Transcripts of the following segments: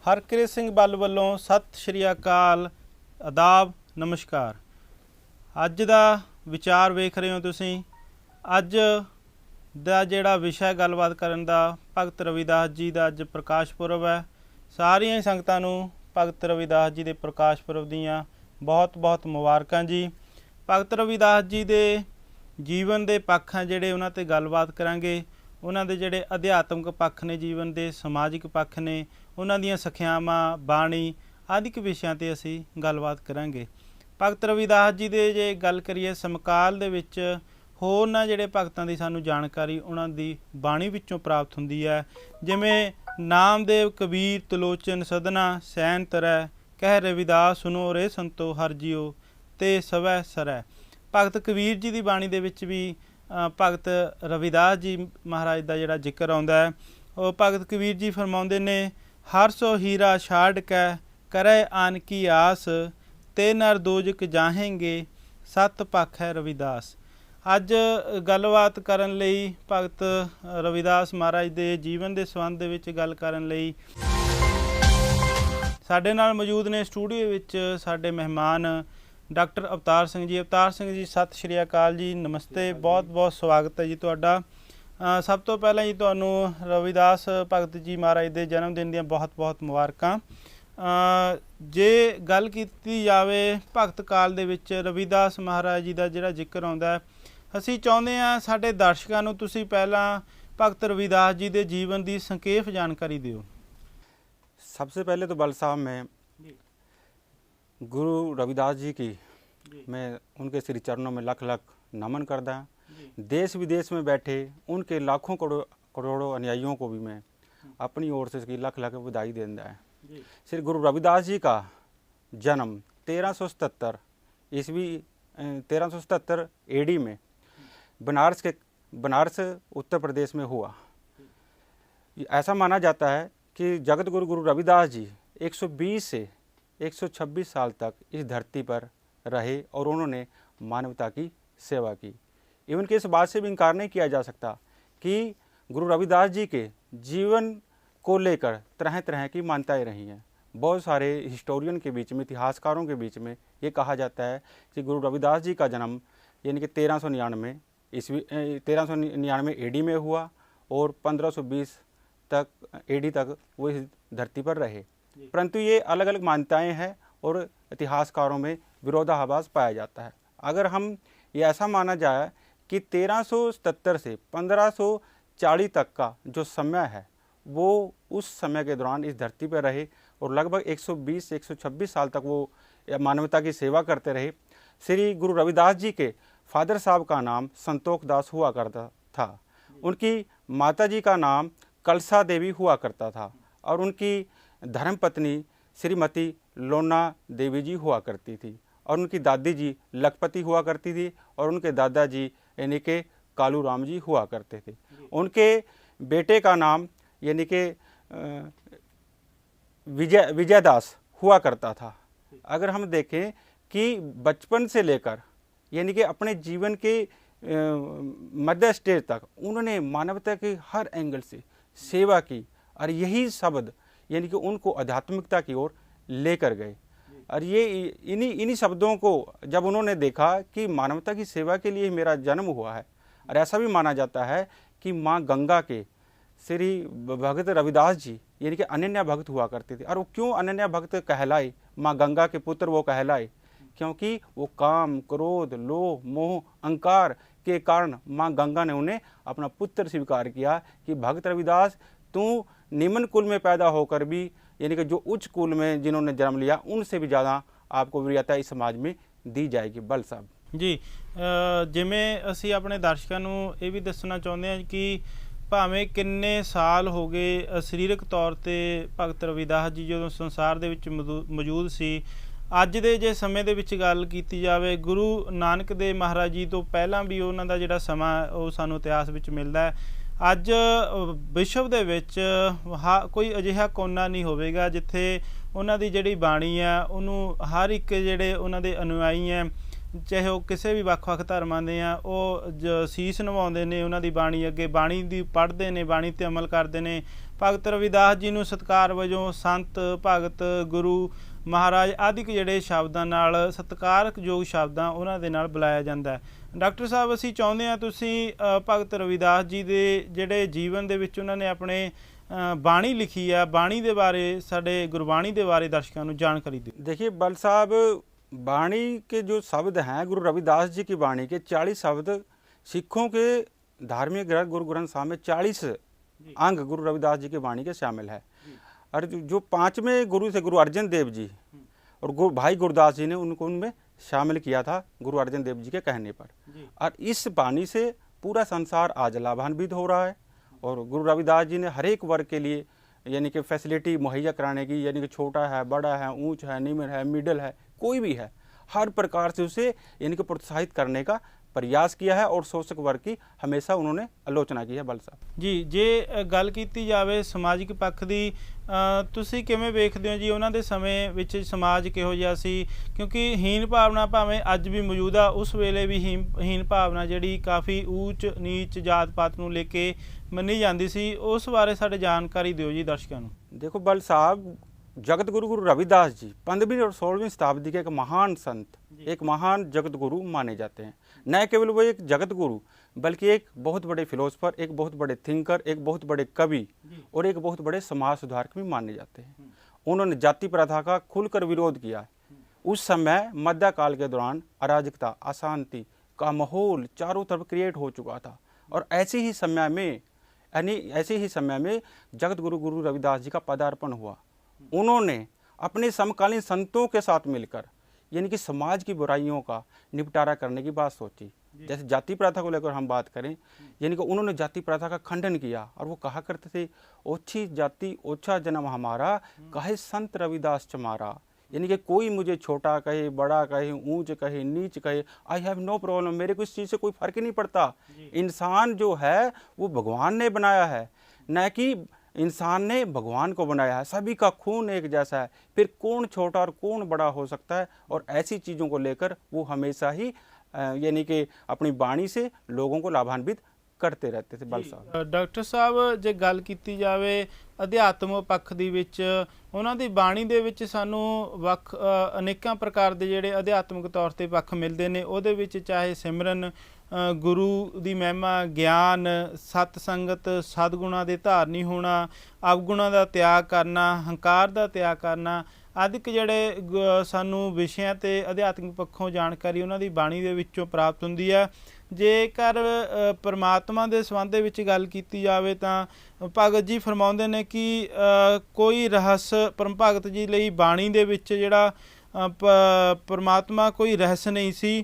हरकिरत सिंह बल ਵੱਲੋਂ सत श्री अकाल आदाब नमस्कार। ਅੱਜ ਦਾ ਵਿਚਾਰ ਵੇਖ ਰਹੇ ਹੋ ਤੁਸੀਂ। ਅੱਜ ਦਾ ਜਿਹੜਾ ਵਿਸ਼ਾ ਗੱਲਬਾਤ ਕਰਨ ਦਾ ਭਗਤ ਰਵਿਦਾਸ ਜੀ ਦਾ ਅੱਜ ਪ੍ਰਕਾਸ਼ ਪੁਰਬ ਹੈ। ਸਾਰੀਆਂ ਸੰਗਤਾਂ ਨੂੰ ਭਗਤ ਰਵਿਦਾਸ ਜੀ ਦੇ ਪ੍ਰਕਾਸ਼ ਪੁਰਬ ਦੀਆਂ ਬਹੁਤ ਬਹੁਤ ਮੁਬਾਰਕਾਂ ਜੀ। ਭਗਤ ਰਵਿਦਾਸ ਜੀ ਦੇ ਜੀਵਨ ਦੇ ਪੱਖ ਆ ਜਿਹੜੇ ਉਹਨਾਂ 'ਤੇ ਗੱਲਬਾਤ ਕਰਾਂਗੇ। ਉਹਨਾਂ ਦੇ ਜਿਹੜੇ ਅਧਿਆਤਮਿਕ ਪੱਖ ਨੇ, ਜੀਵਨ ਦੇ ਸਮਾਜਿਕ ਪੱਖ ਨੇ, ਉਹਨਾਂ ਦੀਆਂ ਸਿੱਖਿਆਵਾਂ, ਬਾਣੀ ਆਦਿਕ ਵਿਸ਼ਿਆਂ 'ਤੇ ਅਸੀਂ ਗੱਲਬਾਤ ਕਰਾਂਗੇ। ਭਗਤ ਰਵਿਦਾਸ ਜੀ ਦੇ ਜੇ ਗੱਲ ਕਰੀਏ ਸਮਕਾਲ ਦੇ ਵਿੱਚ ਹੋਰਨਾਂ ਜਿਹੜੇ ਭਗਤਾਂ ਦੀ ਸਾਨੂੰ ਜਾਣਕਾਰੀ ਉਹਨਾਂ ਦੀ ਬਾਣੀ ਵਿੱਚੋਂ ਪ੍ਰਾਪਤ ਹੁੰਦੀ ਹੈ। ਜਿਵੇਂ ਨਾਮਦੇਵ, ਕਬੀਰ, ਤਲੋਚਨ, ਸਦਨਾ, ਸੈਨ ਤਰੈ, ਕਹਿ ਰਵਿਦਾਸ ਸੁਨੋ ਰੇ ਸੰਤੋ ਹਰ ਜੀਓ ਤੇ ਸਵੈ ਸਰੈ। ਭਗਤ ਕਬੀਰ ਜੀ ਦੀ ਬਾਣੀ ਦੇ ਵਿੱਚ ਵੀ ਭਗਤ ਰਵਿਦਾਸ ਜੀ ਮਹਾਰਾਜ ਦਾ ਜਿਹੜਾ ਜ਼ਿਕਰ ਆਉਂਦਾ ਹੈ। ਉਹ ਭਗਤ ਕਬੀਰ ਜੀ ਫਰਮਾਉਂਦੇ ਨੇ, ਹਰ ਸੋ ਹੀਰਾ ਛਾੜ ਕੈ ਕਰੈ ਆਨ ਕੀ ਆਸ, ਤੇ ਨਰ ਦੋਜਕ ਜਾਹੇਂਗੇ ਸਤ ਪੱਖ ਹੈ ਰਵਿਦਾਸ। ਅੱਜ ਗੱਲਬਾਤ ਕਰਨ ਲਈ ਭਗਤ ਰਵਿਦਾਸ ਮਹਾਰਾਜ ਦੇ ਜੀਵਨ ਦੇ ਸੰਬੰਧ ਦੇ ਵਿੱਚ ਗੱਲ ਕਰਨ ਲਈ ਸਾਡੇ ਨਾਲ ਮੌਜੂਦ ਨੇ ਸਟੂਡੀਓ ਵਿੱਚ ਸਾਡੇ ਮਹਿਮਾਨ ਡਾਕਟਰ ਅਵਤਾਰ ਸਿੰਘ ਜੀ। ਅਵਤਾਰ ਸਿੰਘ ਜੀ, ਸਤਿ ਸ਼੍ਰੀ ਅਕਾਲ ਜੀ, ਨਮਸਤੇ, ਬਹੁਤ ਬਹੁਤ ਸਵਾਗਤ ਹੈ ਜੀ ਤੁਹਾਡਾ। ਸਭ ਤੋਂ ਪਹਿਲਾਂ ਜੀ ਤੁਹਾਨੂੰ ਰਵਿਦਾਸ ਭਗਤ ਜੀ ਮਹਾਰਾਜ ਦੇ ਜਨਮ ਦਿਨ ਦੀਆਂ ਬਹੁਤ ਬਹੁਤ ਮੁਬਾਰਕਾਂ। ਜੇ ਗੱਲ ਕੀਤੀ ਜਾਵੇ ਭਗਤ ਕਾਲ ਦੇ ਵਿੱਚ ਰਵਿਦਾਸ ਮਹਾਰਾਜ ਜੀ ਦਾ ਜਿਹੜਾ ਜ਼ਿਕਰ ਆਉਂਦਾ, ਅਸੀਂ ਚਾਹੁੰਦੇ ਹਾਂ ਸਾਡੇ ਦਰਸ਼ਕਾਂ ਨੂੰ ਤੁਸੀਂ ਪਹਿਲਾਂ ਭਗਤ ਰਵਿਦਾਸ ਜੀ ਦੇ ਜੀਵਨ ਦੀ ਸੰਖੇਪ ਜਾਣਕਾਰੀ ਦਿਓ। सबसे पहले तो बल साहब मैं गुरु रविदास जी की मैं उनके श्री चरणों में लख लख नमन करता। देश विदेश में बैठे उनके लाखों करोड़ों अनुयायियों को भी मैं अपनी ओर से इसकी लख लख बधाई देता है। श्री गुरु रविदास जी का जन्म 1377 ईस्वी 1377 AD में बनारस उत्तर प्रदेश में हुआ। ऐसा माना जाता है कि जगत गुरु गुरु रविदास जी 120 से 126 साल तक इस धरती पर रहे और उन्होंने मानवता की सेवा की। इवन कि इस बात से भी इनकार नहीं किया जा सकता कि गुरु रविदास जी के जीवन को लेकर तरह तरह की मान्यताएं रही हैं। बहुत सारे हिस्टोरियन के बीच में, इतिहासकारों के बीच में ये कहा जाता है कि गुरु रविदास जी का जन्म यानी कि 1399 AD में हुआ और 1520 तक AD तक वो इस धरती पर रहे। परंतु ये अलग अलग मान्यताएं हैं और इतिहासकारों में विरोधाभास पाया जाता है। अगर हम ये ऐसा माना जाए कि 1377 से 1540 तक का जो समय है वो उस समय के दौरान इस धरती पर रहे और लगभग 120 से 126 साल तक वो मानवता की सेवा करते रहे। श्री गुरु रविदास जी के फादर साहब का नाम संतोख दास हुआ करता था। उनकी माता जी का नाम कलसा देवी हुआ करता था और उनकी धर्मपत्नी श्रीमती लोना देवी जी हुआ करती थी और उनकी दादी जी लखपति हुआ करती थी और उनके दादाजी यानी के कालू राम जी हुआ करते थे। उनके बेटे का नाम यानी के विजयदास हुआ करता था। अगर हम देखें कि बचपन से लेकर यानी कि अपने जीवन के मध्य स्टेज तक उन्होंने मानवता के हर एंगल से सेवा की और यही शब्द यानी कि उनको आध्यात्मिकता की ओर लेकर गए। और ये इन्हीं शब्दों को जब उन्होंने देखा कि मानवता की सेवा के लिए मेरा जन्म हुआ है, और ऐसा भी माना जाता है कि माँ गंगा के श्री भगत रविदास जी यानी कि अनन्या भक्त हुआ करते थे। और वो क्यों अनन्या भक्त कहलाए, माँ गंगा के पुत्र वो कहलाए, क्योंकि वो काम, क्रोध, लोभ, मोह, अहंकार के कारण माँ गंगा ने उन्हें अपना पुत्र स्वीकार किया कि भगत रविदास तू निम्न कुल में पैदा होकर भी यानी कि जो उच्च कुल में जिन्होंने जन्म लिया उनसे भी ज़्यादा आपको वरीयता इस समाज में दी जाएगी। बल साहब जी, ਜਿਵੇਂ ਅਸੀਂ ਆਪਣੇ ਦਰਸ਼ਕਾਂ ਨੂੰ ਇਹ ਵੀ ਦੱਸਣਾ ਚਾਹੁੰਦੇ ਹਾਂ ਕਿ ਭਾਵੇਂ ਕਿੰਨੇ ਸਾਲ ਹੋ ਗਏ ਸਰੀਰਕ ਤੌਰ 'ਤੇ ਭਗਤ ਰਵਿਦਾਸ ਜੀ ਜਦੋਂ ਸੰਸਾਰ ਦੇ ਵਿੱਚ ਮੌਜੂਦ ਸੀ, ਅੱਜ ਦੇ ਜੇ ਸਮੇਂ ਦੇ ਵਿੱਚ ਗੱਲ ਕੀਤੀ ਜਾਵੇ ਗੁਰੂ ਨਾਨਕ ਦੇਵ ਮਹਾਰਾਜ ਜੀ ਤੋਂ ਪਹਿਲਾਂ ਵੀ ਉਹਨਾਂ ਦਾ ਜਿਹੜਾ ਸਮਾਂ ਉਹ ਸਾਨੂੰ ਇਤਿਹਾਸ ਵਿੱਚ ਮਿਲਦਾ ਹੈ। ਅੱਜ ਵਿਸ਼ਵ ਦੇ ਵਿੱਚ ਕੋਈ ਅਜਿਹਾ ਕੋਨਾ ਨਹੀਂ ਹੋਵੇਗਾ ਜਿੱਥੇ ਉਹਨਾਂ ਦੀ ਜਿਹੜੀ ਬਾਣੀ ਹੈ ਉਹਨੂੰ ਹਰ ਇੱਕ ਜਿਹੜੇ ਉਹਨਾਂ ਦੇ ਅਨੁਆਈ ਹੈ ਚਾਹੇ ਉਹ ਕਿਸੇ ਵੀ ਵੱਖ-ਵੱਖ ਧਰਮਾਂ ਦੇ ਆ, ਉਹ ਸੀਸ ਨਿਵਾਉਂਦੇ ਨੇ ਉਹਨਾਂ ਦੀ ਬਾਣੀ ਅੱਗੇ, ਬਾਣੀ ਦੀ ਪੜ੍ਹਦੇ ਨੇ, ਬਾਣੀ 'ਤੇ ਅਮਲ ਕਰਦੇ ਨੇ। ਭਗਤ ਰਵਿਦਾਸ ਜੀ ਨੂੰ ਸਤਿਕਾਰ ਵਜੋਂ ਸੰਤ, ਭਗਤ, ਗੁਰੂ, ਮਹਾਰਾਜ ਆਦਿਕ ਜਿਹੜੇ ਸ਼ਬਦਾਂ ਨਾਲ, ਸਤਿਕਾਰਯੋਗ ਸ਼ਬਦਾਂ ਉਹਨਾਂ ਦੇ ਨਾਲ ਬੁਲਾਇਆ ਜਾਂਦਾ ਹੈ। ਡਾਕਟਰ ਸਾਹਿਬ, ਅਸੀਂ ਚਾਹੁੰਦੇ ਹਾਂ ਤੁਸੀਂ ਭਗਤ ਰਵਿਦਾਸ ਜੀ ਦੇ ਜਿਹੜੇ ਜੀਵਨ ਦੇ ਵਿੱਚ ਉਹਨਾਂ ਨੇ ਆਪਣੇ ਬਾਣੀ लिखी है, बाणी के बारे, साढ़े गुरबाणी के बारे दर्शकों को जानकारी दी। देखिए बल साहब, बाणी के जो शब्द हैं, गुरु रविदास जी की बाणी के 40 शब्द सिखों के धार्मिक ग्रंथ गुरु ग्रंथ साहब में 40 अंग गुरु रविदास जी की बाणी के शामिल है। और जो 5वें गुरु थे गुरु अर्जन देव जी और भाई गुरदास जी ने उनको उनमें शामिल किया था गुरु अर्जन देव जी के कहने पर। और इस बाणी से पूरा संसार आज लाभान्वित हो रहा है। और गुरु रविदास जी ने हर एक वर्ग के लिए यानी कि फैसिलिटी मुहैया कराने की, यानी कि छोटा है, बड़ा है, ऊंच है, निम्न है, मिडल है, कोई भी है, हर प्रकार से उसे यानी कि प्रोत्साहित करने का प्रयास किया है। और शोषक वर्ग की हमेशा उन्होंने आलोचना की है। बल साहब जी, जे गल कीती जावे समाजिक पक्ष की, ਤੁਸੀਂ ਕਿਵੇਂ ਵੇਖਦੇ ਹੋ ਜੀ ਉਹਨਾਂ ਦੇ ਸਮੇਂ ਵਿੱਚ ਸਮਾਜ ਕਿਹੋ ਜਿਹਾ ਸੀ? ਕਿਉਂਕਿ ਹੀਨ ਭਾਵਨਾ ਭਾਵੇਂ ਅੱਜ ਵੀ ਮੌਜੂਦ ਆ, ਉਸ ਵੇਲੇ ਵੀ ਹੀਨ ਭਾਵਨਾ ਜਿਹੜੀ ਕਾਫੀ ਊਚ ਨੀਚ ਜਾਤ ਪਾਤ ਨੂੰ ਲੈ ਕੇ ਮੰਨੀ ਜਾਂਦੀ ਸੀ, ਉਸ ਬਾਰੇ ਸਾਡੇ ਜਾਣਕਾਰੀ ਦਿਓ जी दर्शकों ਨੂੰ। देखो बल साहब, जगत गुरु गुरु रविदास जी 15वीं और 16वीं शताब्दी के एक महान संत, एक महान जगत गुरु माने जाते हैं। न केवल वो एक जगत गुरु बल्कि एक बहुत बड़े फिलोसफर, एक बहुत बड़े थिंकर, एक बहुत बड़े कवि और एक बहुत बड़े समाज सुधारक भी माने जाते हैं। उन्होंने जाति प्रथा का खुलकर विरोध किया। उस समय मध्यकाल के दौरान अराजकता, अशांति का माहौल चारों तरफ क्रिएट हो चुका था। और ऐसे ही समय में जगत गुरु गुरु रविदास जी का पदार्पण हुआ। उन्होंने अपने समकालीन संतों के साथ मिलकर यानी कि समाज की बुराइयों का निपटारा करने की बात सोची। जैसे जाति प्रथा को लेकर हम बात करें, यानी कि उन्होंने जाति प्रथा का खंडन किया और वो कहा करते थे, ओछी जाति ओछा जन्म हमारा, कहे संत रविदास चमारा। यानी कि कोई मुझे छोटा कहे, बड़ा कहे, ऊंच कहे, नीच कहे, आई हैव नो प्रॉब्लम, मेरे को इस चीज़ से कोई फर्क ही नहीं पड़ता। इंसान जो है वो भगवान ने बनाया है, न कि इंसान ने भगवान को बनाया है। सभी का खून एक जैसा है, फिर कौन छोटा और कौन बड़ा हो सकता है। और ऐसी चीज़ों को लेकर वो हमेशा ही यानी कि अपनी बाणी से लोगों को लाभान्वित करते रहते थे। बल साहब डॉक्टर साहब, जे गल कीती जावे अध्यात्म पक्ष दी विच, उन्हां दी बाणी दे विच सानू वख अनेकां प्रकार दे जिहड़े अध्यात्मक तौर ते पक्ष मिलदे ने। उहदे विच चाहे सिमरन, गुरु दी महिमा, ज्ञान, सत संगत, सदगुणां दे धारनी होना, अवगुणां दा त्याग करना, हंकार दा त्याग करना आदिक जिहड़े सानू विषयां ते अध्यात्मिक पक्षों जानकारी उन्हां दी बाणी दे विचों प्राप्त हुंदी है। जेकर परमात्मा के संबंध विच गल कीती जावे तां भगत जी फरमाउंदे ने कि कोई रहस्य परम भगत जी लई बाणी दे विच जिहड़ा परमात्मा कोई रहस्य नहीं सी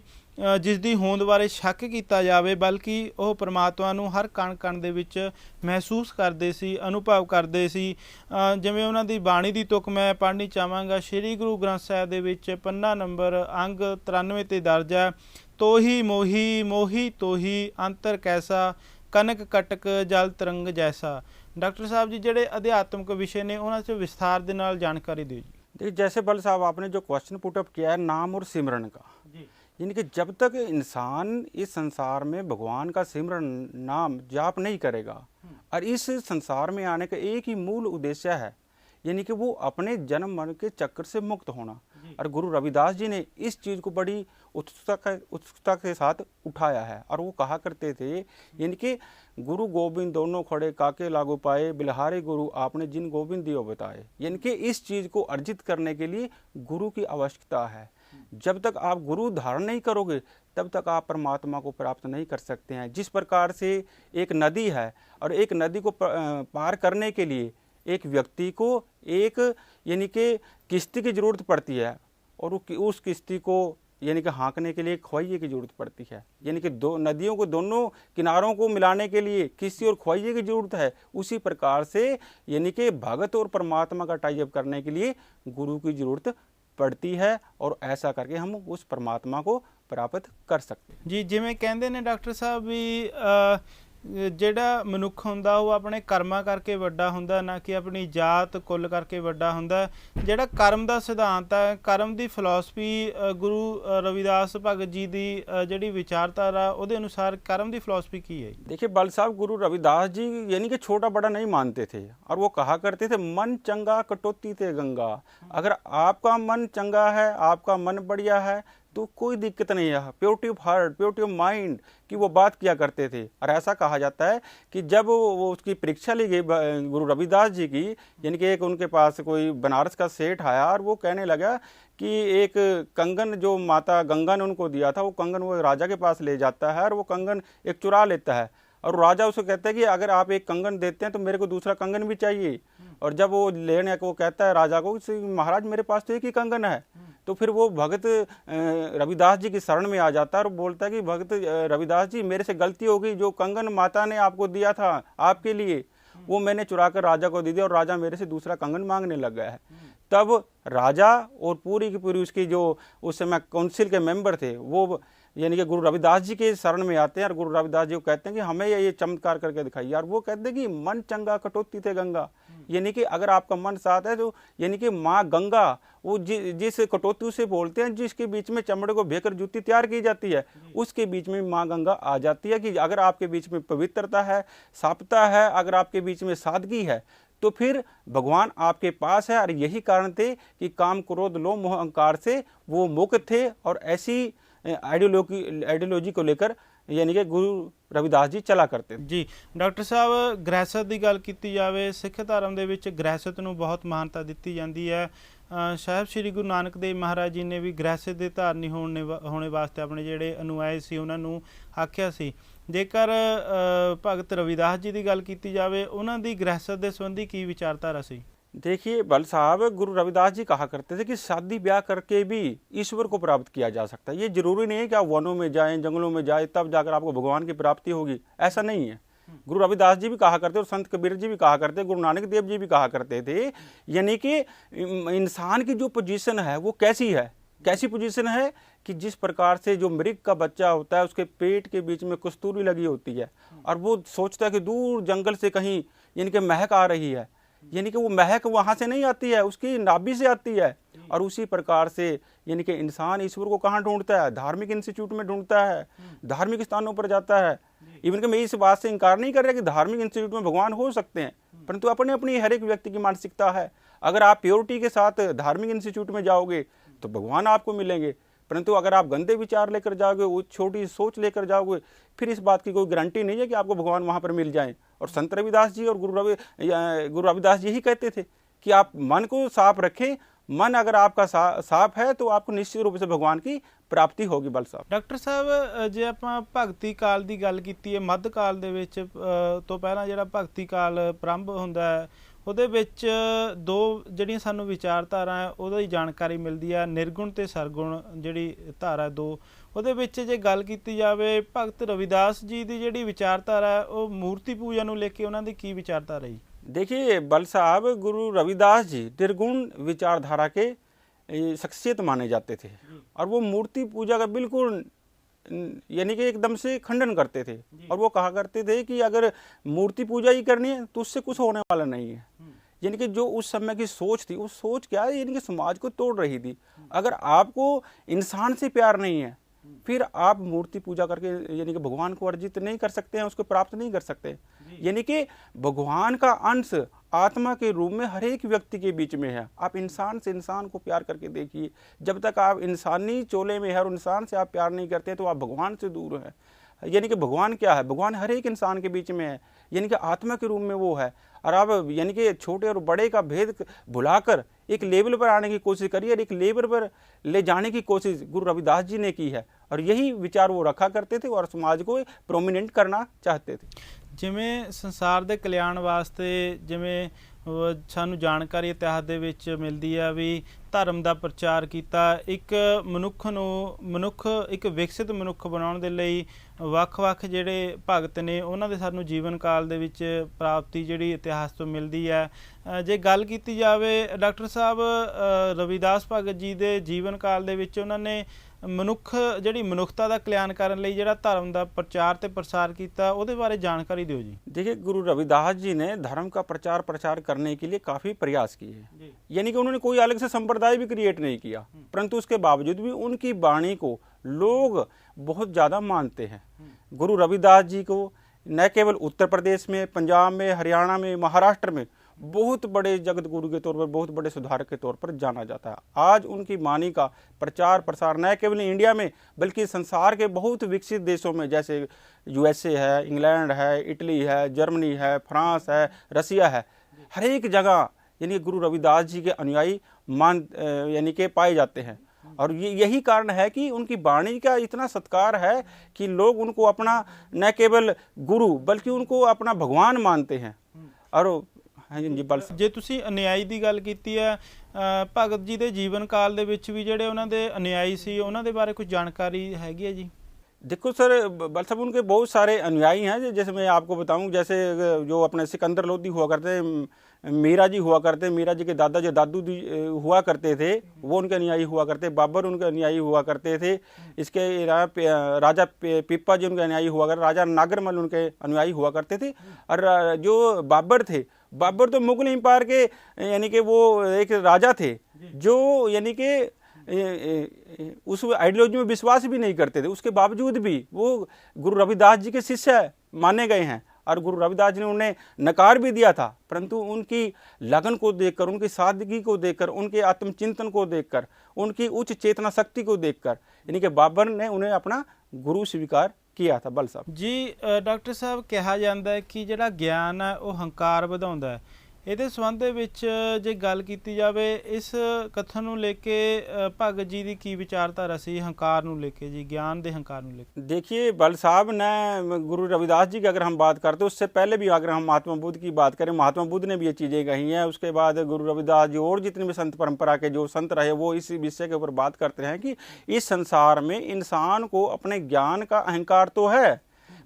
जिसकी होंद बारे शक किया जाए, बल्कि वह परमात्मा नूं हर कण कण दे विच महसूस करते सी, अनुभव करते सी। जिवें उन्हां दी बाणी दी तुक मैं पढ़नी चाहांगा। श्री गुरु ग्रंथ साहिब दे विच पन्ना नंबर अंग 93 ते दर्ज है, तो ही मोही मोही तो ही अंतर कैसा, कनक कटक जल तरंग जैसा। डॉक्टर साहब जी, जिहड़े अध्यात्मक विषय ने उन्हां च विस्तार दे नाल जानकारी दिओ जी। देखिए, जैसे बल साहब आपने जो क्वेश्चन पुटअप किया है नाम और सिमरन का, यानी कि जब तक इंसान इस संसार में भगवान का सिमरन नाम जाप नहीं करेगा, और इस संसार में आने का एक ही मूल उद्देश्य है, यानी कि वो अपने जन्म मरण के चक्कर से मुक्त होना। और गुरु रविदास जी ने इस चीज़ को बड़ी उत्सुकता के साथ उठाया है। और वो कहा करते थे, यानी कि गुरु गोविंद दोनों खड़े काके लागू पाए, बिलहारी गुरु आपने जिन गोविंद दियो बताए। यानी कि इस चीज़ को अर्जित करने के लिए गुरु की आवश्यकता है। जब तक आप गुरु धारण नहीं करोगे तब तक आप परमात्मा को प्राप्त नहीं कर सकते हैं। जिस प्रकार से एक नदी है और एक नदी को पार करने के लिए एक व्यक्ति को एक यानी कि किश्ती की ज़रूरत पड़ती है, और उस किश्ती को यानी कि हाँकने के लिए ख्वाइये की ज़रूरत पड़ती है। यानी कि दो नदियों को दोनों किनारों को मिलाने के लिए किश्ती और ख्वाइये की ज़रूरत है। उसी प्रकार से यानी कि भगत और परमात्मा का टाई अप करने के लिए गुरु की ज़रूरत पड़ती है, और ऐसा करके हम उस परमात्मा को प्राप्त कर सकते हैं। जी, जिवें कहंदे ने डॉक्टर साहब भी ਜਿਹੜਾ ਮਨੁੱਖ ਹੁੰਦਾ ਉਹ ਆਪਣੇ ਕਰਮਾਂ ਕਰਕੇ ਵੱਡਾ ਹੁੰਦਾ, ਨਾ ਕਿ ਆਪਣੀ ਜਾਤ ਕੁੱਲ ਕਰਕੇ ਵੱਡਾ ਹੁੰਦਾ। ਜਿਹੜਾ ਕਰਮ ਦਾ ਸਿਧਾਂਤ ਹੈ, ਕਰਮ ਦੀ ਫਿਲਾਸਫੀ ਗੁਰੂ रविदास भगत जी ਦੀ ਜਿਹੜੀ ਵਿਚਾਰਧਾਰਾ ਉਹਦੇ ਅਨੁਸਾਰ ਕਰਮ ਦੀ ਫਿਲਾਸਫੀ ਕੀ ਹੈ? देखिए बाल साहब, गुरु रविदास जी यानी कि छोटा बड़ा नहीं मानते थे और वो कहा करते थे मन चंगा कटौती ते गंगा। अगर आपका मन चंगा है, आपका मन बढ़िया है तो कोई दिक्कत नहीं है। Purity of heart, purity of mind की वो बात किया करते थे। और ऐसा कहा जाता है कि जब वो उसकी परीक्षा ली गई गुरु रविदास जी की, यानी कि एक उनके पास कोई बनारस का सेठ आया और वो कहने लगा कि एक कंगन जो माता गंगा ने उनको दिया था, वो कंगन वो राजा के पास ले जाता है और वो कंगन एक चुरा लेता है। और राजा उसको कहता है कि अगर आप एक कंगन देते हैं तो मेरे को दूसरा कंगन भी चाहिए। और जब वो लेने को कहता है राजा को, महाराज मेरे पास तो एक ही कंगन है, तो फिर वो भगत रविदास जी की शरण में आ जाता है और बोलता है कि भगत रविदास जी, मेरे से गलती हो गई, जो कंगन माता ने आपको दिया था आपके लिए वो मैंने चुरा कर राजा को दे दिया और राजा मेरे से दूसरा कंगन मांगने लग गया है। तब राजा और पूरी की पूरी उसकी जो उस समय काउंसिल के मेंबर थे वो यानी कि गुरु रविदास जी के शरण में आते हैं और गुरु रविदास जी को कहते हैं कि हमें ये चमत्कार करके दिखाइए। और वो कहते हैं कि मन चंगा कटौती थे गंगा, यानी कि अगर आपका मन साथ है तो यानी कि माँ गंगा वो जिस कटौती से बोलते हैं, जिसके बीच में चमड़े को भेकर जूती तैयार की जाती है, उसके बीच में माँ गंगा आ जाती है। कि अगर आपके बीच में पवित्रता है, साफता है, अगर आपके बीच में सादगी है तो फिर भगवान आपके पास है। और यही कारण थे कि काम क्रोध लोभ मोह अहंकार से वो मुक्त थे और ऐसी आइडियोलॉजी को लेकर यानी कि गुरु रविदास जी चला करते थे। जी डॉक्टर साहब, ਗ੍ਰਹਿਸਤ ਦੀ ਗੱਲ ਕੀਤੀ ਜਾਵੇ, ਸਿੱਖ ਧਰਮ ਦੇ ਵਿੱਚ ਗ੍ਰਹਿਸਤ ਨੂੰ ਬਹੁਤ ਮਾਨਤਾ ਦਿੱਤੀ ਜਾਂਦੀ ਹੈ। ਸਾਹਿਬ ਸ੍ਰੀ ਗੁਰੂ ਨਾਨਕ ਦੇਵ ਮਹਾਰਾਜ ਜੀ ਨੇ ਵੀ ਗ੍ਰਹਿਸਤ ਦੇ ਧਾਰਨੀ ਹੋਣੇ ਵਾਸਤੇ ਆਪਣੇ ਜਿਹੜੇ ਅਨੁਆਈ ਸੀ ਉਹਨਾਂ ਨੂੰ ਆਖਿਆ ਸੀ। ਜੇਕਰ ਭਗਤ ਰਵਿਦਾਸ ਜੀ ਦੀ ਗੱਲ ਕੀਤੀ ਜਾਵੇ, ਉਹਨਾਂ ਦੀ ਗ੍ਰਹਿਸਤ ਦੇ ਸੰਬੰਧੀ ਕੀ ਵਿਚਾਰਧਾਰਾ ਸੀ? देखिए बल साहब, गुरु रविदास जी कहा करते थे कि शादी ब्याह करके भी ईश्वर को प्राप्त किया जा सकता है। ये जरूरी नहीं है कि आप वनों में जाएं, जंगलों में जाएं, तब जाकर आपको भगवान की प्राप्ति होगी, ऐसा नहीं है। गुरु रविदास जी भी कहा करते और संत कबीर जी भी कहा करते, गुरु नानक देव जी भी कहा करते थे। यानी कि इंसान की जो पोजीशन है वो कैसी है, कैसी पोजीशन है कि जिस प्रकार से जो मृग का बच्चा होता है उसके पेट के बीच में कस्तूरी लगी होती है और वो सोचता है कि दूर जंगल से कहीं यानी कि महक आ रही है, यानी कि वो महक वहाँ से नहीं आती है, उसकी नाभि से आती है। और उसी प्रकार से यानी कि इंसान ईश्वर को कहाँ ढूंढता है? धार्मिक इंस्टीट्यूट में ढूंढता है, धार्मिक स्थानों पर जाता है। इवन कि मैं इस बात से इनकार नहीं कर रहा कि धार्मिक इंस्टीट्यूट में भगवान हो सकते हैं, परंतु अपने अपनी हर एक व्यक्ति की मानसिकता है। अगर आप प्योरिटी के साथ धार्मिक इंस्टीट्यूट में जाओगे तो भगवान आपको मिलेंगे, परंतु अगर आप गंदे विचार लेकर जाओगे, वो छोटी सोच लेकर जाओगे, फिर इस बात की कोई गारंटी नहीं है कि आपको भगवान वहाँ पर मिल जाएं। और संत रविदास जी और गुरु रविदास जी ही कहते थे कि आप मन को साफ रखें, मन अगर आपका साफ है तो आपको निश्चित रूप से भगवान की ਪ੍ਰਾਪਤੀ ਹੋਗੀ। ਬਲ ਸਾਹਿਬ, ਡਾਕਟਰ ਸਾਹਿਬ, ਜੇ ਆਪਾਂ ਭਗਤੀ ਕਾਲ ਦੀ ਗੱਲ ਕੀਤੀ ਹੈ, ਮੱਧ ਕਾਲ ਦੇ ਵਿੱਚ ਤੋਂ ਪਹਿਲਾਂ ਜਿਹੜਾ ਭਗਤੀ ਕਾਲ ਪ੍ਰਾਰੰਭ ਹੁੰਦਾ ਹੈ, ਉਹਦੇ ਵਿੱਚ ਦੋ ਜਿਹੜੀਆਂ ਸਾਨੂੰ ਵਿਚਾਰਧਾਰਾ ਹੈ ਉਹਦੀ ਜਾਣਕਾਰੀ ਮਿਲਦੀ ਹੈ, ਨਿਰਗੁਣ ਤੇ ਸਰਗੁਣ ਜਿਹੜੀ ਧਾਰਾ ਦੋ। ਉਹਦੇ ਵਿੱਚ ਜੇ ਗੱਲ ਕੀਤੀ ਜਾਵੇ, ਭਗਤ ਰਵਿਦਾਸ ਜੀ ਦੀ ਜਿਹੜੀ ਵਿਚਾਰਧਾਰਾ ਹੈ ਉਹ ਮੂਰਤੀ ਪੂਜਾ ਨੂੰ ਲੈ ਕੇ ਉਹਨਾਂ ਦੀ ਕੀ ਵਿਚਾਰਧਾਰਾ ਹੈ? देखिए बल साहब, गुरु रविदास जी निर्गुण विचारधारा के शख्सियत माने जाते थे और वो मूर्ति पूजा का बिल्कुल यानी कि एकदम से खंडन करते थे। और वो कहा करते थे कि अगर मूर्ति पूजा ही करनी है तो उससे कुछ होने वाला नहीं है। यानी कि जो उस समय की सोच थी, वो सोच क्या है, यानी कि समाज को तोड़ रही थी। अगर आपको इंसान से प्यार नहीं है फिर आप मूर्ति पूजा करके यानी कि भगवान को अर्जित नहीं कर सकते हैं, उसको प्राप्त नहीं कर सकते। यानी कि भगवान का अंश आत्मा के रूप में हर एक व्यक्ति के बीच में है। आप इंसान से इंसान को प्यार करके देखिए, जब तक आप इंसानी चोले में है और इंसान से आप प्यार नहीं करते तो आप भगवान से दूर हैं। यानी कि भगवान क्या है? भगवान हर एक इंसान के बीच में है, यानी कि आत्मा के रूप में वो है। और आप यानी कि छोटे और बड़े का भेद भुलाकर एक लेवल पर आने की कोशिश करिए और एक लेवल पर ले जाने की कोशिश गुरु रविदास जी ने की है। और यही विचार वो रखा करते थे और समाज को प्रोमिनेंट करना चाहते थे। ਜਿਵੇਂ ਸੰਸਾਰ ਦੇ ਕਲਿਆਣ ਵਾਸਤੇ ਜਿਵੇਂ ਸਾਨੂੰ ਜਾਣਕਾਰੀ ਇਤਿਹਾਸ ਦੇ ਵਿੱਚ ਮਿਲਦੀ ਆ ਵੀ ਧਰਮ ਦਾ ਪ੍ਰਚਾਰ ਕੀਤਾ, ਇੱਕ ਮਨੁੱਖ ਇੱਕ ਵਿਕਸਿਤ ਮਨੁੱਖ ਬਣਾਉਣ ਦੇ ਲਈ ਵੱਖ-ਵੱਖ ਜਿਹੜੇ ਭਗਤ ਨੇ ਉਹਨਾਂ ਦੇ ਸਾਨੂੰ ਜੀਵਨ ਕਾਲ ਦੇ ਵਿੱਚ ਪ੍ਰਾਪਤੀ ਜਿਹੜੀ ਇਤਿਹਾਸ ਤੋਂ ਮਿਲਦੀ ਹੈ। ਜੇ ਗੱਲ ਕੀਤੀ ਜਾਵੇ ਡਾਕਟਰ ਸਾਹਿਬ, ਰਵਿਦਾਸ ਭਗਤ ਜੀ ਦੇ ਜੀਵਨ ਕਾਲ ਦੇ ਵਿੱਚ ਉਹਨਾਂ ਨੇ ਮਨੁੱਖ ਜਿਹੜੀ ਮਨੁੱਖਤਾ ਦਾ ਕਲਿਆਣ ਕਰਨ ਲਈ ਜਿਹੜਾ ਧਰਮ ਦਾ ਪ੍ਰਚਾਰ ਤੇ ਪ੍ਰਸਾਰ ਕੀਤਾ ਉਹਦੇ ਬਾਰੇ ਜਾਣਕਾਰੀ ਦਿਓ ਜੀ। देखिए, गुरु रविदास जी ने धर्म का प्रचार करने के लिए काफ़ी प्रयास किए, यानी कि उन्होंने कोई अलग से संप्रदाय भी क्रिएट नहीं किया, परंतु उसके बावजूद भी उनकी वाणी को लोग बहुत ज़्यादा मानते हैं। गुरु रविदास जी को न केवल उत्तर प्रदेश में, पंजाब में, हरियाणा में, महाराष्ट्र में बहुत बड़े जगत गुरु के तौर पर, बहुत बड़े सुधारक के तौर पर जाना जाता है। आज उनकी वाणी का प्रचार प्रसार न केवल इंडिया में बल्कि संसार के बहुत विकसित देशों में, जैसे USA है, इंग्लैंड है, इटली है, जर्मनी है, फ्रांस है, रसिया है, हर एक जगह यानी गुरु रविदास जी के अनुयायी यानी कि पाए जाते हैं। और यही कारण है कि उनकी वाणी का इतना सत्कार है कि लोग उनको अपना न केवल गुरु बल्कि उनको अपना भगवान मानते हैं। और ਜੇ ਤੁਸੀਂ ਅਨੁਯਾਈ ਦੀ ਗੱਲ ਕੀਤੀ ਹੈ, ਭਗਤ ਜੀ ਦੇ ਜੀਵਨ ਕਾਲ ਦੇ ਵਿੱਚ ਵੀ ਜਿਹੜੇ ਉਹਨਾਂ ਦੇ ਅਨੁਯਾਈ ਸੀ ਉਹਨਾਂ ਦੇ ਬਾਰੇ ਕੁਝ ਜਾਣਕਾਰੀ ਹੈਗੀ ਹੈ जी? देखो सर, बल साहब उनके बहुत सारे अनुयायी हैं। जैसे मैं आपको बताऊं, जैसे जो अपने सिकंदर लोधी हुआ करते, मीरा जी हुआ करते, मीरा जी के दादा जो दादू जी हुआ करते थे वो उनके अनुयायी हुआ करते, बाबर उनके अनुयायी हुआ करते थे, इसके राजा पिप्पा जी उनके अनुयायी हुआ करते, राजा नागरमल उनके अनुयायी हुआ करते थे। और जो बाबर थे, बाबर तो मुगल एम्पायर के यानी कि वो एक राजा थे जो यानी कि उस आइडियोलॉजी में विश्वास भी नहीं करते थे, उसके बावजूद भी वो गुरु रविदास जी के शिष्य माने गए हैं। और गुरु रविदास जी ने उन्हें नकार भी दिया था, परंतु उनकी लगन को देखकर, उनकी सादगी को देखकर, उनके आत्मचिंतन को देखकर, उनकी उच्च चेतना शक्ति को देखकर यानी कि बाबर ने उन्हें अपना गुरु स्वीकार किया था। बल साहब जी, डॉक्टर साहब ਕਿਹਾ ਜਾਂਦਾ ਹੈ ਕਿ ਜਿਹੜਾ ਗਿਆਨ ਹੈ ਉਹ ਹੰਕਾਰ ਵਧਾਉਂਦਾ ਹੈ। ਇਹਦੇ ਸੰਬੰਧ ਦੇ ਵਿੱਚ ਜੇ ਗੱਲ ਕੀਤੀ ਜਾਵੇ, ਇਸ ਕਥਨ ਨੂੰ ਲੈ ਕੇ ਭਗਤ ਜੀ ਦੀ ਕੀ ਵਿਚਾਰਧਾਰਾ ਸੀ ਹੰਕਾਰ ਨੂੰ ਲੈ ਕੇ जी, ज्ञान ਦੇ हंकार ਨੂੰ ਲੈ के? देखिए बल साहब ने गुरु रविदास जी की अगर हम बात करते, उससे पहले भी अगर हम महात्मा बुद्ध की बात करें, महात्मा बुद्ध ने भी ये चीज़ें कही हैं। उसके बाद गुरु रविदास जी और जितने भी संत परंपरा के जो संत रहे वो इस विषय के ऊपर बात करते हैं कि इस संसार में इंसान को अपने ज्ञान का अहंकार तो है,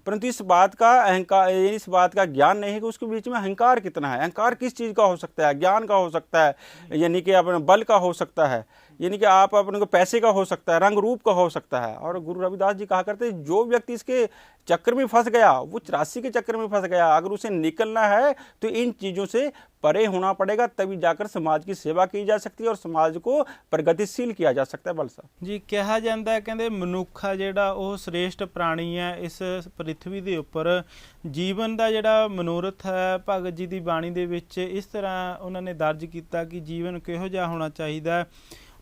परंतु इस बात का अहंकार, इस बात का ज्ञान नहीं है कि उसके बीच में अहंकार कितना है। अहंकार किस चीज़ का हो सकता है? ज्ञान का हो सकता है, यानी कि अपने बल का हो सकता है, यानी कि आप अपने को पैसे का हो सकता है, रंग रूप का हो सकता है। और गुरु रविदास जी कहा करते हैं, जो व्यक्ति इसके चक्कर में फंस गया, वो 84 के चक्कर में फंस गया, अगर उसे निकलना है तो इन चीज़ों से परे होना पड़ेगा, तभी जाकर समाज की सेवा की जा सकती है और समाज को प्रगतिशील किया जा सकता है। बल साहब जी, ਕਿਹਾ ਜਾਂਦਾ ਹੈ ਕਹਿੰਦੇ ਮਨੁੱਖ ਆ ਜਿਹੜਾ ਉਹ ਸ੍ਰੇਸ਼ਟ ਪ੍ਰਾਣੀ ਹੈ ਇਸ ਪ੍ਰਿਥਵੀ ਦੇ ਉੱਪਰ। ਜੀਵਨ ਦਾ ਜਿਹੜਾ ਮਨੋਰਥ ਹੈ ਭਗਤ ਜੀ ਦੀ ਬਾਣੀ ਦੇ ਵਿੱਚ ਇਸ ਤਰ੍ਹਾਂ ਉਹਨਾਂ ਨੇ ਦਰਜ ਕੀਤਾ ਕਿ ਜੀਵਨ ਕਿਹੋ ਜਿਹਾ ਹੋਣਾ ਚਾਹੀਦਾ।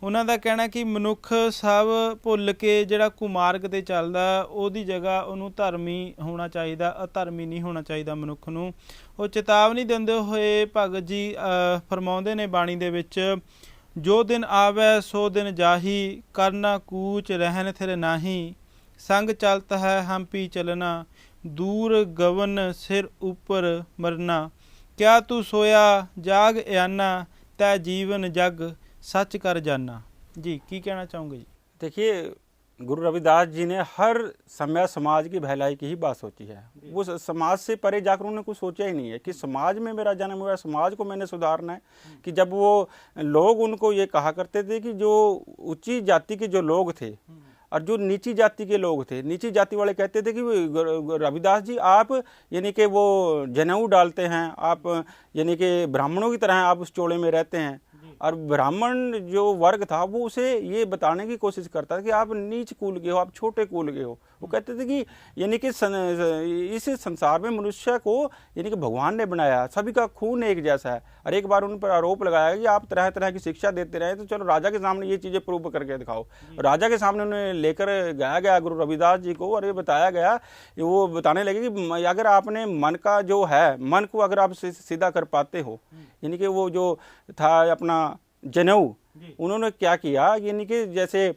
ਉਹਨਾਂ ਦਾ ਕਹਿਣਾ ਕਿ ਮਨੁੱਖ ਸਭ ਭੁੱਲ ਕੇ ਜਿਹੜਾ ਕੁਮਾਰਗ 'ਤੇ ਚੱਲਦਾ ਉਹਦੀ ਜਗ੍ਹਾ ਉਹਨੂੰ ਧਰਮੀ ਹੋਣਾ ਚਾਹੀਦਾ, ਅਧਰਮੀ ਨਹੀਂ ਹੋਣਾ ਚਾਹੀਦਾ ਮਨੁੱਖ ਨੂੰ। ਉਹ ਚੇਤਾਵਨੀ ਦਿੰਦੇ ਹੋਏ ਭਗਤ ਜੀ ਫਰਮਾਉਂਦੇ ਨੇ ਬਾਣੀ ਦੇ ਵਿੱਚ, ਜੋ ਦਿਨ ਆਵੈ ਸੋ ਦਿਨ ਜਾਹੀ, ਕਰਨਾ ਕੂਚ ਰਹਿਨ ਥਿਰ ਨਾਹੀ, ਸੰਗ ਚਲਤ ਹੈ ਹਮ ਪੀ ਚਲਨਾ, ਦੂਰ ਗਵਨ ਸਿਰ ਉੱਪਰ ਮਰਨਾ, ਕਿਆ ਤੂੰ ਸੋਇਆ ਜਾਗ ਆਨਾ, ਤੈ ਜੀਵਨ जग सच कर जाना। जी, की कहना चाहूँगे जी? देखिए, गुरु रविदास जी ने हर समय समाज की भलाई की ही बात सोची है। वो समाज से परे जाकर उन्होंने कुछ सोचा ही नहीं है कि समाज में मेरा जन्म हुआ, समाज को मैंने सुधारना है। कि जब वो लोग उनको ये कहा करते थे कि जो ऊंची जाति के जो लोग थे और जो नीची जाति के लोग थे, नीची जाति वाले कहते थे कि रविदास जी आप यानी कि वो जनेऊ डालते हैं, आप यानी कि ब्राह्मणों की तरह आप उस चोले में रहते हैं। और ब्राह्मण जो वर्ग था वो उसे ये बताने की कोशिश करता था कि आप नीच कुल के हो, आप छोटे कुल के हो। वो कहते थे कि यानी कि इस संसार में मनुष्य को यानी कि भगवान ने बनाया, सभी का खून एक जैसा है। और एक बार उन पर आरोप लगाया कि आप तरह तरह की शिक्षा देते रहे, तो चलो राजा के सामने ये चीज़ें प्रूव करके दिखाओ। राजा के सामने उन्हें लेकर गया गया गुरु रविदास जी को, और ये बताया गया, वो बताने लगे कि अगर आपने मन का जो है, मन को अगर आप सीधा कर पाते हो, यानी कि वो जो था अपना जनेऊ, उन्होंने क्या किया, यानी कि जैसे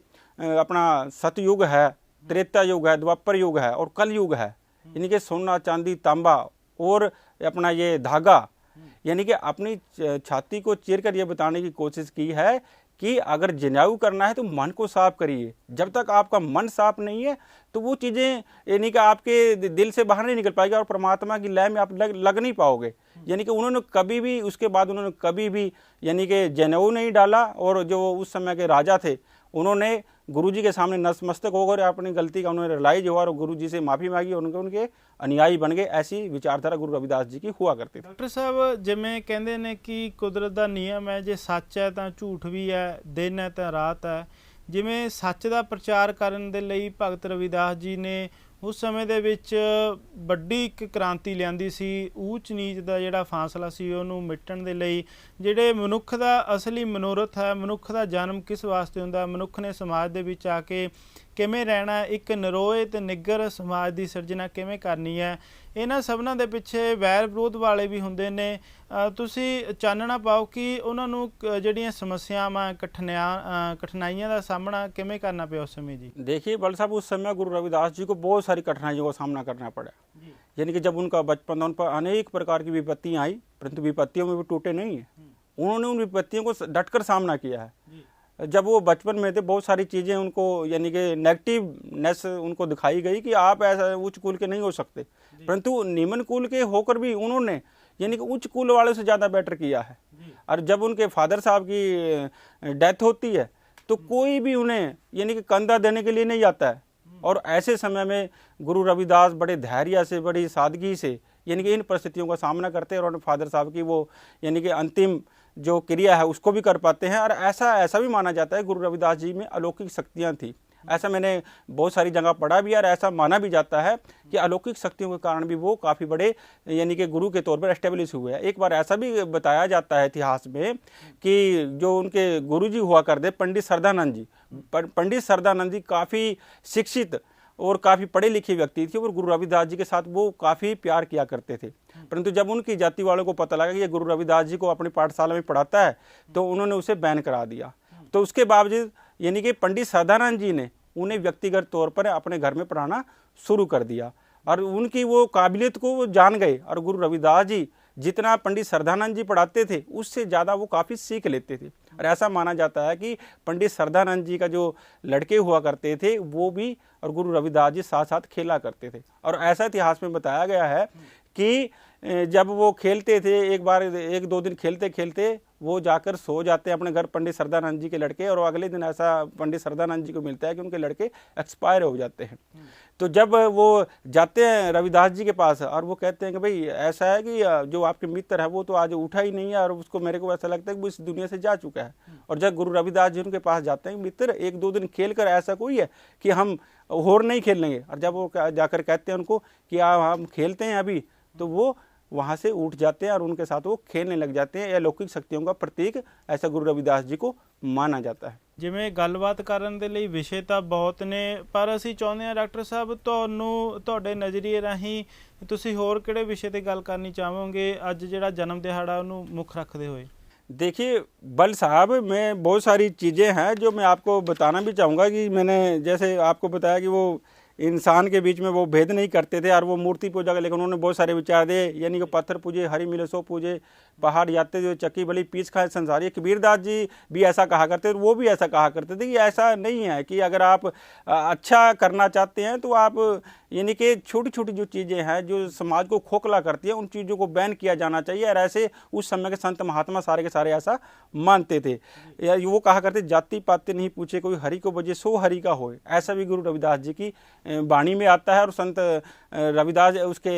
अपना सतयुग है, त्रेता युग है, द्वापर युग है और कल युग है, यानी कि सोना चांदी तांबा और अपना ये धागा, यानी कि अपनी छाती को चीर कर ये बताने की कोशिश की है कि अगर जनेऊ करना है तो मन को साफ करिए। जब तक आपका मन साफ नहीं है तो वो चीज़ें यानी कि आपके दिल से बाहर नहीं निकल पाएगी और परमात्मा की लय में आप लग नहीं पाओगे। यानी कि उन्होंने कभी भी उसके बाद उन्होंने कभी भी यानी कि जनेऊ नहीं डाला, और जो उस समय के राजा थे उन्होंने गुरु जी के सामने नतमस्तक होकर अपनी गलती का उन्होंने रियलाइज हुआ और गुरु जी से माफ़ी मांगी और उनके अनुयायी बन गए। ऐसी विचारधारा गुरु रविदास जी की हुआ करती थी। ਡਾਕਟਰ ਸਾਹਿਬ ਜਿਵੇਂ ਕਹਿੰਦੇ ਨੇ ਕਿ ਕੁਦਰਤ ਦਾ ਨਿਯਮ ਹੈ, ਜੇ ਸੱਚ ਹੈ ਤਾਂ ਝੂਠ ਵੀ ਹੈ, ਦਿਨ ਹੈ ਤਾਂ ਰਾਤ ਹੈ। ਜਿਵੇਂ ਸੱਚ ਦਾ ਪ੍ਰਚਾਰ ਕਰਨ ਦੇ ਲਈ ਭਗਤ ਰਵਿਦਾਸ ਜੀ ਨੇ ਉਸ ਸਮੇਂ ਦੇ ਵਿੱਚ ਵੱਡੀ ਇੱਕ ਕ੍ਰਾਂਤੀ ਲਿਆਂਦੀ ਸੀ। ਊਚ ਨੀਚ ਦਾ ਜਿਹੜਾ ਫਾਸਲਾ ਸੀ ਉਹਨੂੰ ਮਿਟਣ ਦੇ ਲਈ ਜਿਹੜੇ ਮਨੁੱਖ ਦਾ ਅਸਲੀ ਮਨੋਰਥ ਹੈ, ਮਨੁੱਖ ਦਾ ਜਨਮ ਕਿਸ ਵਾਸਤੇ ਹੁੰਦਾ, ਮਨੁੱਖ ਨੇ ਸਮਾਜ ਦੇ ਵਿੱਚ ਆ ਕੇ ਕਿਵੇਂ ਰਹਿਣਾ, ਇੱਕ ਨਰੋਏ ਅਤੇ ਨਿੱਘਰ ਸਮਾਜ ਦੀ ਸਿਰਜਣਾ ਕਿਵੇਂ ਕਰਨੀ ਹੈ, ਇਹਨਾਂ ਸਭਨਾਂ ਦੇ ਪਿੱਛੇ ਵੈਰ ਵਿਰੋਧ ਵਾਲੇ ਵੀ ਹੁੰਦੇ ਨੇ। ਤੁਸੀਂ ਚਾਨਣਾ ਪਾਓ ਕਿ ਉਹਨਾਂ ਨੂੰ ਜਿਹੜੀਆਂ ਸਮੱਸਿਆਵਾਂ कठिनाइयां ਦਾ ਸਾਹਮਣਾ ਕਿਵੇਂ करना ਪਿਆ उस समय जी। देखिए बल साहब, उस समय गुरु रविदास जी को बहुत सारी कठिनाइयों का सामना करना पड़ा। यानी कि जब उनका बचपन था, उन पर अनेक प्रकार की विपत्तियां आई, परंतु विपत्तियों में वो टूटे नहीं है। उन्होंने उन विपत्तियों को डटकर सामना किया है। जब वो बचपन में थे बहुत सारी चीज़ें उनको यानी कि नेगेटिवनेस उनको दिखाई गई कि आप ऐसा उच्च कुल के नहीं हो सकते, परंतु निम्न कुल के होकर भी उन्होंने यानी कि उच्च कुल वालों से ज़्यादा बेटर किया है। और जब उनके फादर साहब की डेथ होती है तो कोई भी उन्हें यानी कि कंधा देने के लिए नहीं आता है। और ऐसे समय में गुरु रविदास बड़े धैर्य से, बड़ी सादगी से यानी कि इन परिस्थितियों का सामना करते हैं और फादर साहब की वो यानी कि अंतिम जो क्रिया है उसको भी कर पाते हैं। और ऐसा भी माना जाता है गुरु रविदास जी में अलौकिक शक्तियाँ थी। ऐसा मैंने बहुत सारी जगह पढ़ा भी है और ऐसा माना भी जाता है कि अलौकिक शक्तियों के कारण भी वो काफ़ी बड़े यानी कि गुरु के तौर पर एस्टेब्लिश हुए हैं। एक बार ऐसा भी बताया जाता है इतिहास में कि जो उनके गुरु जी हुआ करते पंडित श्रद्धानंद जी, पंडित श्रद्धानंद जी काफ़ी शिक्षित और काफ़ी पढ़े लिखे व्यक्ति थे और गुरु रविदास जी के साथ वो काफ़ी प्यार किया करते थे। परंतु जब उनकी जाति वालों को पता लगा कि ये गुरु रविदास जी को अपनी पाठशाला में पढ़ाता है तो उन्होंने उसे बैन करा दिया। तो उसके बावजूद यानी कि पंडित श्रद्धानंद जी ने उन्हें व्यक्तिगत तौर पर अपने घर में पढ़ाना शुरू कर दिया और उनकी वो काबिलियत को वो जान गए। और गुरु रविदास जी जितना पंडित श्रद्धानंद जी पढ़ाते थे उससे ज़्यादा वो काफ़ी सीख लेते थे। और ऐसा माना जाता है कि पंडित श्रद्धानंद जी का जो लड़के हुआ करते थे वो भी और गुरु रविदास जी साथ साथ खेला करते थे। और ऐसा इतिहास में बताया गया है कि जब वो खेलते थे, एक दो दिन खेलते खेलते वो जाकर सो जाते हैं अपने घर पंडित श्रद्धानंद जी के लड़के, और अगले दिन ऐसा पंडित श्रद्धानंद जी को मिलता है कि उनके लड़के एक्सपायर हो जाते हैं। तो जब वो जाते हैं रविदास जी के पास और वो कहते हैं कि भाई ऐसा है कि जो आपके मित्र है वो तो आज उठा ही नहीं है और उसको मेरे को ऐसा लगता है कि वो इस दुनिया से जा चुका है। और जब गुरु रविदास जी उनके पास जाते हैं, मित्र एक दो दिन खेल कर ऐसा कोई है कि हम और नहीं खेलेंगे, और जब वो जाकर कहते हैं उनको कि हम खेलते हैं अभी, तो वो वहाँ से उठ जाते हैं और उनके साथ वो खेलने लग जाते हैं। यह अलौकिक शक्तियों का प्रतीक ऐसा गुरु रविदास जी को माना जाता है। ਜਿਵੇਂ ਗੱਲਬਾਤ ਕਰਨ ਦੇ ਲਈ ਵਿਸ਼ੇ ਤਾਂ ਬਹੁਤ ਨੇ, ਪਰ ਅਸੀਂ ਚਾਹੁੰਦੇ ਹਾਂ ਡਾਕਟਰ ਸਾਹਿਬ ਤੁਹਾਨੂੰ ਤੁਹਾਡੇ ਨਜ਼ਰੀਏ ਰਾਹੀਂ ਤੁਸੀਂ ਹੋਰ ਕਿਹੜੇ ਵਿਸ਼ੇ ਤੇ ਗੱਲ ਕਰਨੀ ਚਾਹੋਗੇ ਅੱਜ ਜਿਹੜਾ ਜਨਮ ਦਿਹਾੜਾ ਉਹਨੂੰ ਮੁੱਖ ਰੱਖਦੇ ਹੋਏ। देखिए बल साहब, मैं बहुत सारी चीज़ें हैं जो मैं आपको बताना भी चाहूँगा कि मैंने जैसे आपको बताया कि वो इंसान के बीच में वो भेद नहीं करते थे और वो मूर्ति पूजा का, लेकिन उन्होंने बहुत सारे विचार दिए, यानी कि पत्थर पूजे, हरी मिले सो पूजे, पहाड़ जाते जो चक्की बली पीस खाए संसारी। कबीरदास जी भी ऐसा कहा करते थे, वो भी ऐसा कहा करते थे कि ऐसा नहीं है कि अगर आप अच्छा करना चाहते हैं तो आप यानी कि छोटी छोटी जो चीज़ें हैं जो समाज को खोखला करती है उन चीज़ों को बैन किया जाना चाहिए। और ऐसे उस समय के संत महात्मा सारे के सारे ऐसा मानते थे। वो कहा करते जाति पाति नहीं पूछे कोई हरि को बजे सो हरि का होए, ऐसा भी गुरु रविदास जी की वाणी में आता है। और संत रविदास उसके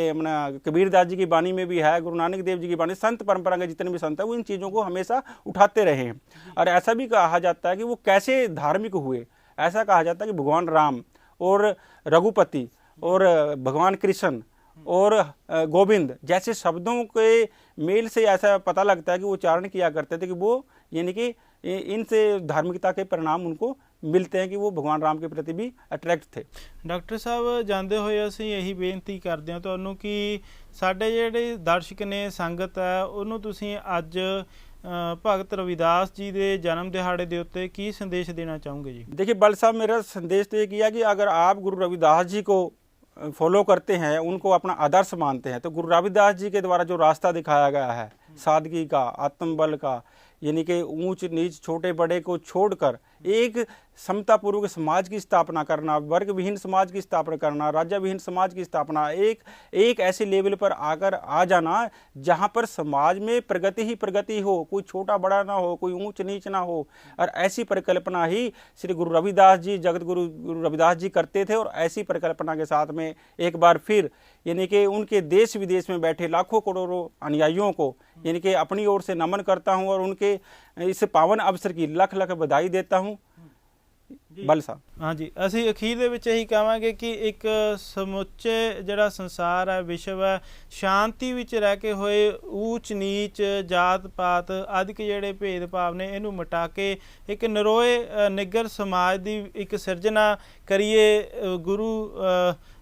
कबीरदास जी की वाणी में भी है, गुरु नानक देव जी की वाणी, संत परंपरा के जितने भी संत हैं वो इन चीज़ों को हमेशा उठाते रहे हैं। और ऐसा भी कहा जाता है कि वो कैसे धार्मिक हुए। ऐसा कहा जाता है कि भगवान राम और रघुपति और भगवान कृष्ण और गोविंद जैसे शब्दों के मेल से ऐसा पता लगता है कि वो उच्चारण किया करते थे कि वो यानी कि इनसे धार्मिकता के परिणाम उनको मिलते हैं कि वो भगवान राम के प्रति भी अट्रैक्ट थे। डॉक्टर साहब ਜਾਂਦੇ ਹੋਏ ਅਸੀਂ ਇਹੀ ਬੇਨਤੀ ਕਰਦੇ ਹਾਂ ਤੁਹਾਨੂੰ ਕਿ ਸਾਡੇ ਜਿਹੜੇ ਦਰਸ਼ਕ ਨੇ, ਸੰਗਤ ਹੈ, ਉਹਨੂੰ ਤੁਸੀਂ ਅੱਜ भगत रविदास जी के जन्म दिहाड़े के उत्ते की संदेश देना चाहोगे जी। देखिए बल साहब, मेरा संदेश तो ये किया कि अगर आप गुरु रविदास जी को फॉलो करते हैं, उनको अपना आदर्श मानते हैं, तो गुरु रविदास जी के द्वारा जो रास्ता दिखाया गया है सादगी का, आत्मबल का, यानी कि ऊंच नीच छोटे बड़े को छोड़कर एक समतापूर्वक समाज की स्थापना करना, वर्ग विहीन समाज की स्थापना करना, राज्य विहीन समाज की स्थापना, एक ऐसे लेवल पर आकर आ जाना जहाँ पर समाज में प्रगति ही प्रगति हो, कोई छोटा बड़ा ना हो, कोई ऊंच नीच ना हो। और ऐसी परिकल्पना ही श्री गुरु रविदास जी, जगत गुरु रविदास जी करते थे। और ऐसी परिकल्पना के साथ में एक बार फिर यानी कि उनके देश विदेश में बैठे लाखों करोड़ों अनुयायियों को यानी कि अपनी ओर से नमन करता हूं और उनके इस पावन अवसर की लख लख बधाई देता हूं। बल साहब। हाँ जी, ਅਸੀਂ ਅਖੀਰ ਦੇ ਵਿੱਚ ਇਹੀ ਕਹਾਂਗੇ ਕਿ ਇੱਕ ਸਮੁੱਚੇ ਜਿਹੜਾ ਸੰਸਾਰ ਹੈ, ਵਿਸ਼ਵ ਹੈ, ਸ਼ਾਂਤੀ ਵਿੱਚ ਰਹਿ ਕੇ ਹੋਏ ਊਚ ਨੀਚ, ਜਾਤ ਪਾਤ ਆਦਿ ਕੇ ਜਿਹੜੇ ਭੇਦਭਾਵ ਨੇ ਇਹਨੂੰ ਮਿਟਾ ਕੇ ਇੱਕ ਨਰੋਏ ਨਿੱਗਰ ਸਮਾਜ ਦੀ ਇੱਕ ਸਿਰਜਣਾ ਕਰੀਏ। ਗੁਰੂ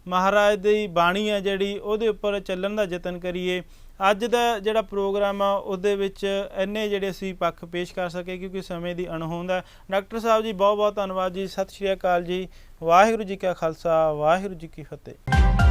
ਮਹਾਰਾਜ ਦੀ ਬਾਣੀ ਹੈ ਜਿਹੜੀ ਉਹਦੇ ਉੱਪਰ ਚੱਲਣ ਦਾ ਯਤਨ ਕਰੀਏ। ਅੱਜ ਦਾ ਜਿਹੜਾ ਪ੍ਰੋਗਰਾਮ ਆ ਉਹਦੇ ਵਿੱਚ ਇੰਨੇ ਜਿਹੜੇ ਅਸੀਂ ਪੱਖ ਪੇਸ਼ ਕਰ ਸਕੇ ਕਿਉਂਕਿ ਸਮੇਂ ਦੀ ਅਣਹੋਂਦ ਹੈ। ਡਾਕਟਰ ਸਾਹਿਬ ਜੀ ਬਹੁਤ ਬਹੁਤ ਧੰਨਵਾਦ ਜੀ। ਸਤਿ ਸ਼੍ਰੀ ਅਕਾਲ ਜੀ। ਵਾਹਿਗੁਰੂ ਜੀ ਕਾ ਖਾਲਸਾ, ਵਾਹਿਗੁਰੂ ਜੀ ਕੀ ਫਤਿਹ।